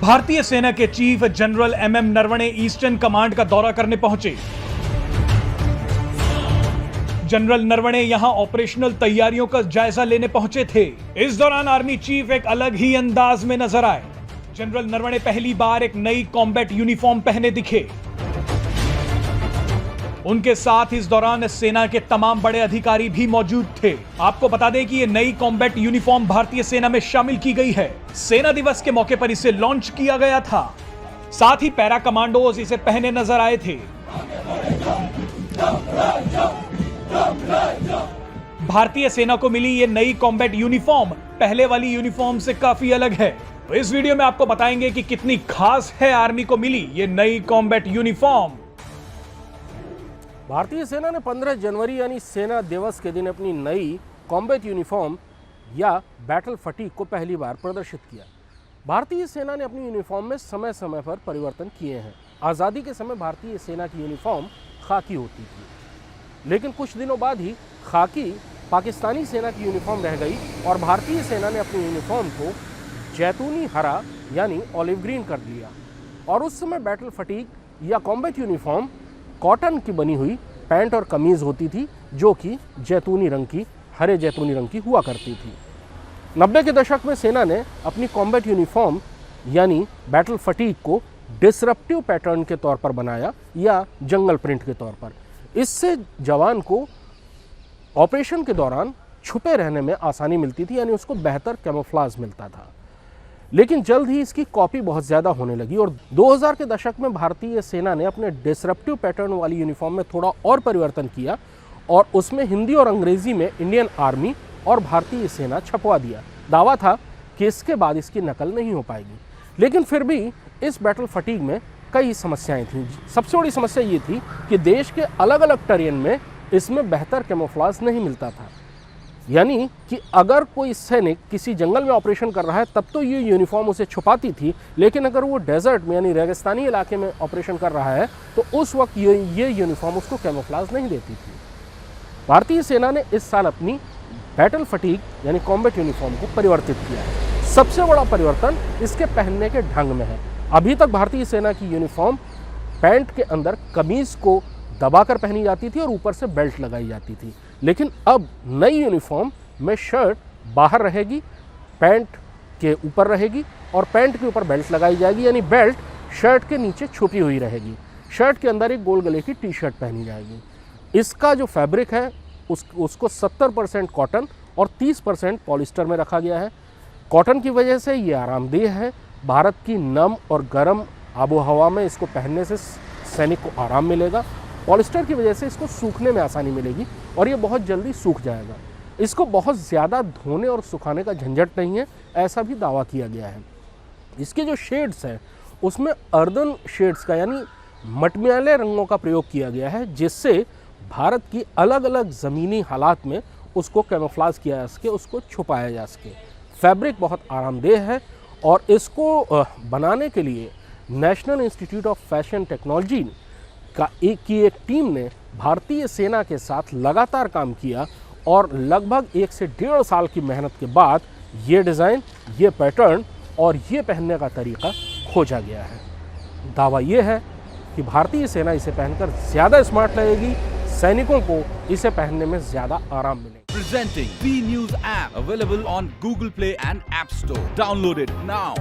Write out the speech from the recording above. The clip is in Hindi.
भारतीय सेना के chief general MM Naravane eastern command का दौरा करने पहुंचे। जनरल नरवणे यहां ऑपरेशनल तैयारियों का जायजा लेने पहुंचे थे। इस दौरान आर्मी चीफ एक अलग ही अंदाज में नजर आए। जनरल नरवणे पहली बार एक नई कॉम्बैट यूनिफॉर्म पहने दिखे। उनके साथ इस दौरान सेना के तमाम बड़े अधिकारी भी मौजूद थे। आपको बता दें कि यह नई कॉम्बैट यूनिफॉर्म भारतीय सेना में शामिल की गई है। सेना दिवस के मौके पर इसे लॉन्च किया गया था। साथ ही पैरा कमांडोज इसे पहने नजर आए थे। भारतीय सेना को मिली ये नई कॉम्बैट यूनिफॉर्म पहले वाली यूनिफॉर्म से काफी अलग है। तो इस वीडियो में आपको बताएंगे कि कितनी खास है आर्मी को मिली ये नई कॉम्बैट यूनिफॉर्म। भारतीय सेना ने 15 जनवरी यानी सेना दिवस के दिन अपनी नई कॉम्बैट यूनिफॉर्म या बैटल फटीग को पहली बार प्रदर्शित किया। भारतीय सेना ने अपनी यूनिफॉर्म में समय समय पर परिवर्तन किए हैं। आज़ादी के समय भारतीय सेना की यूनिफॉर्म खाकी होती थी, लेकिन कुछ दिनों बाद ही खाकी पाकिस्तानी सेना की यूनिफॉर्म रह गई और भारतीय सेना ने अपनी यूनिफॉर्म को जैतूनी हरा यानी ऑलिव ग्रीन कर दिया। और उस समय बैटल फटीग या कॉम्बैट यूनिफॉर्म कॉटन की बनी हुई पैंट और कमीज होती थी, जो कि जैतूनी रंग की, हरे जैतूनी रंग की हुआ करती थी। 90 के दशक में सेना ने अपनी कॉम्बैट यूनिफॉर्म यानी बैटल फटीग को डिसरप्टिव पैटर्न के तौर पर बनाया या जंगल प्रिंट के तौर पर। इससे जवान को ऑपरेशन के दौरान छुपे रहने में आसानी मिलती थी, यानी उसको बेहतर कैमोफ्लेज मिलता था। लेकिन जल्द ही इसकी कॉपी बहुत ज़्यादा होने लगी और 2000 के दशक में भारतीय सेना ने अपने डिसरप्टिव पैटर्न वाली यूनिफॉर्म में थोड़ा और परिवर्तन किया और उसमें हिंदी और अंग्रेजी में इंडियन आर्मी और भारतीय सेना छपवा दिया। दावा था कि इसके बाद इसकी नकल नहीं हो पाएगी, लेकिन फिर भी इस बैटल फटीग में कई समस्याएं थीं। सबसे बड़ी समस्या ये थी कि देश के अलग अलग टेरेन में इसमें बेहतर कैमोफ्लेज नहीं मिलता था। यानी कि अगर कोई सैनिक किसी जंगल में ऑपरेशन कर रहा है तब तो ये यूनिफॉर्म उसे छुपाती थी, लेकिन अगर वो डेजर्ट में यानी रेगिस्तानी इलाके में ऑपरेशन कर रहा है तो उस वक्त ये यूनिफॉर्म उसको कैमोफ्लेज नहीं देती थी। भारतीय सेना ने इस साल अपनी बैटल फटीग यानी कॉम्बैट यूनिफॉर्म को परिवर्तित किया है। सबसे बड़ा परिवर्तन इसके पहनने के ढंग में है। अभी तक भारतीय सेना की यूनिफॉर्म पैंट के अंदर कमीज को दबाकर पहनी जाती थी और ऊपर से बेल्ट लगाई जाती थी, लेकिन अब नई यूनिफॉर्म में शर्ट बाहर रहेगी, पैंट के ऊपर रहेगी और पैंट के ऊपर बेल्ट लगाई जाएगी, यानी बेल्ट शर्ट के नीचे छुपी हुई रहेगी। शर्ट के अंदर एक गोल गले की टी शर्ट पहनी जाएगी। इसका जो फैब्रिक है उसको 70% कॉटन और 30% पॉलिस्टर में रखा गया है। कॉटन की वजह से ये आरामदेह है। भारत की नम और गर्म आबो हवा में इसको पहनने से सैनिक को आराम मिलेगा। पॉलिस्टर की वजह से इसको सूखने में आसानी मिलेगी और ये बहुत जल्दी सूख जाएगा। इसको बहुत ज़्यादा धोने और सुखाने का झंझट नहीं है, ऐसा भी दावा किया गया है। इसके जो शेड्स हैं उसमें अर्दन शेड्स का यानी मटमैले रंगों का प्रयोग किया गया है, जिससे भारत की अलग अलग ज़मीनी हालात में उसको कैमोफ्लेज किया जा सके, उसको छुपाया जा सके। फैब्रिक बहुत आरामदेह है और इसको बनाने के लिए national institute of fashion technology की एक टीम ने भारतीय सेना के साथ लगातार काम किया और लगभग 1 से 1.5 साल की मेहनत के बाद ये डिज़ाइन, ये पैटर्न और ये पहनने का तरीका खोजा गया है। दावा ये है कि भारतीय सेना इसे पहनकर ज़्यादा स्मार्ट लगेगी, सैनिकों को इसे पहनने में ज़्यादा आराम मिलेगा। Presenting B News app available on Google Play and App Store. Download it now.